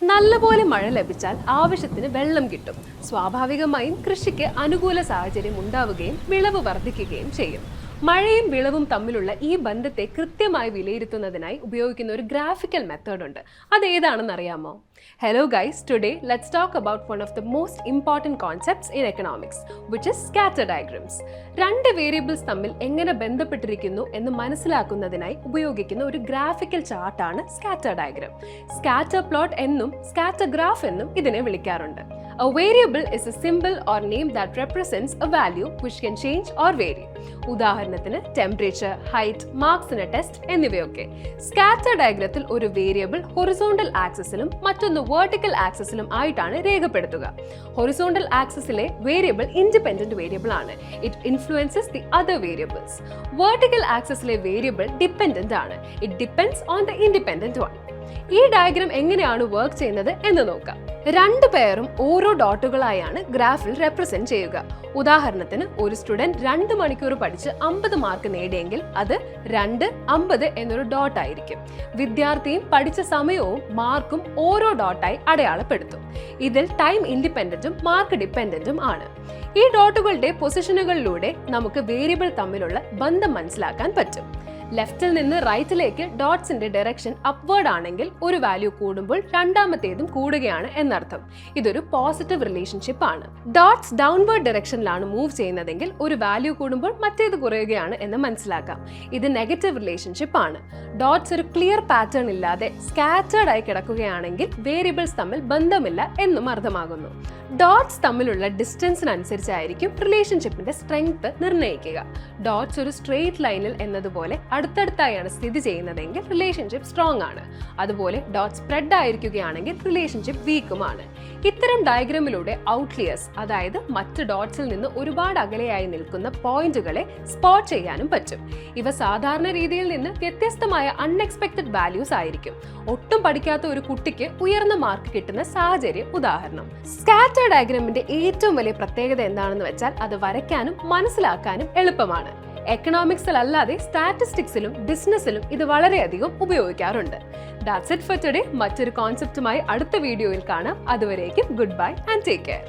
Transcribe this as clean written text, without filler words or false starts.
നല്ലപോലെ മഴ ലഭിച്ചാൽ ആവശ്യത്തിന് വെള്ളം കിട്ടും. സ്വാഭാവികമായും കൃഷിക്ക് അനുകൂല സാഹചര്യം ഉണ്ടാവുകയും വിളവ് വർദ്ധിക്കുകയും ചെയ്യും. മഴയും വിളവും തമ്മിലുള്ള ഈ ബന്ധത്തെ കൃത്യമായി വിലയിരുത്തുന്നതിനായി ഉപയോഗിക്കുന്ന ഒരു ഗ്രാഫിക്കൽ മെത്തേഡ് ഉണ്ട്. അതേതാണെന്ന് അറിയാമോ? Hello guys, today let's talk about one of the most important concepts in economics, which is scatter diagrams. രണ്ട് വേരിയബിൾസ് തമ്മിൽ എങ്ങനെ ബന്ധപ്പെട്ടിരിക്കുന്നു എന്ന് മനസ്സിലാക്കുന്നതിനായി ഉപയോഗിക്കുന്ന ഒരു ഗ്രാഫിക്കൽ ചാർട്ടാണ് സ്കാറ്റർ ഡയഗ്രം. സ്കാറ്റർ പ്ലോട്ട് എന്നും സ്കാറ്റർ ഗ്രാഫ് എന്നും ഇതിനെ വിളിക്കാറുണ്ട്. A variable is a symbol or name that represents a value which can change or vary. ഉദാഹരണത്തിന് temperature, height, marks in a test എന്നിവയൊക്കെ. സ്കാറ്റർ ഡയഗ്രത്തിൽ ഒരു വേരിയബിൾ ഹൊറിസോണ്ടൽ ആക്സിസിലും മറ്റൊന്ന് വെർട്ടിക്കൽ ആക്സിസിലും ആയിട്ടാണ് രേഖപ്പെടുത്തുക. ഹൊറിസോണ്ടൽ ആക്സിസിലെ വേരിയബിൾ ഇൻഡിപെൻഡന്റ് വേരിയബിൾ ആണ്. It influences the other variables. Vertical ആക്സിസിലെ വേരിയബിൾ ഡിപെൻഡന്റ് ആണ്. It depends on the independent one. ഈ ഡയഗ്രം എങ്ങനെയാണ് വർക്ക് ചെയ്യുന്നത് എന്ന് നോക്കാം. രണ്ടു പേരും ഓരോ ഡോട്ടുകളായാണ് ഗ്രാഫിൽ റെപ്രസെന്റ് ചെയ്യുക. ഉദാഹരണത്തിന് ഒരു സ്റ്റുഡന്റ് 2 മണിക്കൂർ പഠിച്ച് 50 മാർക്ക് നേടിയെങ്കിൽ അത് 2, 50 എന്നൊരു ഡോട്ട് ആയിരിക്കും. വിദ്യാർത്ഥിയും പഠിച്ച സമയവും മാർക്കും ഓരോ ഡോട്ടായി അടയാളപ്പെടുത്തും. ഇതിൽ ടൈം ഇൻഡിപെൻഡന്റും മാർക്ക് ഡിപെൻഡന്റും ആണ്. ഈ ഡോട്ടുകളുടെ പൊസിഷനുകളിലൂടെ നമുക്ക് വേരിയബിൾ തമ്മിലുള്ള ബന്ധം മനസ്സിലാക്കാൻ പറ്റും. ലെഫ്റ്റിൽ നിന്ന് റൈറ്റിലേക്ക് ഡോട്ട്സിന്റെ ഡയറക്ഷൻ അപ്വേർഡ് ആണെങ്കിൽ ഒരു വാല്യൂ കൂടുമ്പോൾ രണ്ടാമത്തേതും കൂടുകയാണ് എന്നർത്ഥം. ഇതൊരു പോസിറ്റീവ് റിലേഷൻഷിപ്പ് ആണ്. ഡോട്ട്സ് ഡൗൺവേർഡ് ഡയറക്ഷനിലാണ് മൂവ് ചെയ്യുന്നതെങ്കിൽ ഒരു വാല്യൂ കൂടുമ്പോൾ മറ്റേത് കുറയുകയാണ് എന്ന് മനസ്സിലാക്കാം. ഇത് നെഗറ്റീവ് റിലേഷൻഷിപ്പ് ആണ്. ഡോട്ട്സ് ഒരു ക്ലിയർ പാറ്റേൺ ഇല്ലാതെ സ്കാറ്റേർഡ് ആയി കിടക്കുകയാണെങ്കിൽ വേരിയബിൾസ് തമ്മിൽ ബന്ധമില്ല എന്നും അർത്ഥമാകുന്നു. ഡോട്ട്സ് തമ്മിലുള്ള ഡിസ്റ്റൻസിനനുസരിച്ചായിരിക്കും റിലേഷൻഷിപ്പിന്റെ സ്ട്രെങ്ത് നിർണ്ണയിക്കുക. ഡോട്ട്സ് ഒരു സ്ട്രെയിറ്റ് ലൈനിൽ എന്നതുപോലെ അടുത്തടുത്തായാണ് സ്ഥിതി ചെയ്യുന്നതെങ്കിൽ റിലേഷൻഷിപ്പ് സ്ട്രോങ് ആണ്. അതുപോലെ ഡോട്ട് സ്പ്രെഡ് ആയിരിക്കുകയാണെങ്കിൽ റിലേഷൻഷിപ്പ് വീക്കുമാണ്. ഇത്തരം ഡയഗ്രമിലൂടെ ഔട്ട്ലിയേഴ്സ്, അതായത് മറ്റ് ഡോട്ട്സിൽ നിന്ന് ഒരുപാട് അകലെയായി നിൽക്കുന്ന പോയിന്റുകളെ സ്പോട്ട് ചെയ്യാനും പറ്റും. ഇവ സാധാരണ രീതിയിൽ നിന്ന് വ്യത്യസ്തമായ അൺഎക്സ്പെക്ടഡ് വാല്യൂസ് ആയിരിക്കും. ഒട്ടും പഠിക്കാത്ത ഒരു കുട്ടിക്ക് ഉയർന്ന മാർക്ക് കിട്ടുന്ന സാഹചര്യം ഉദാഹരണം. സ്കാറ്റർ ഡയഗ്രമിന്റെ ഏറ്റവും വലിയ പ്രത്യേകത എന്താണെന്ന് വെച്ചാൽ അത് വരയ്ക്കാനും മനസ്സിലാക്കാനും എളുപ്പമാണ്. എക്കണോമിക്സിൽ അല്ലാതെ സ്റ്റാറ്റിസ്റ്റിക്സിലും ബിസിനസ്സിലും ഇത് വളരെയധികം ഉപയോഗിക്കാറുണ്ട്. That's it for today. മറ്റൊരു കോൺസെപ്റ്റുമായി അടുത്ത വീഡിയോയിൽ കാണാം. അതുവരേക്കും good bye and take care.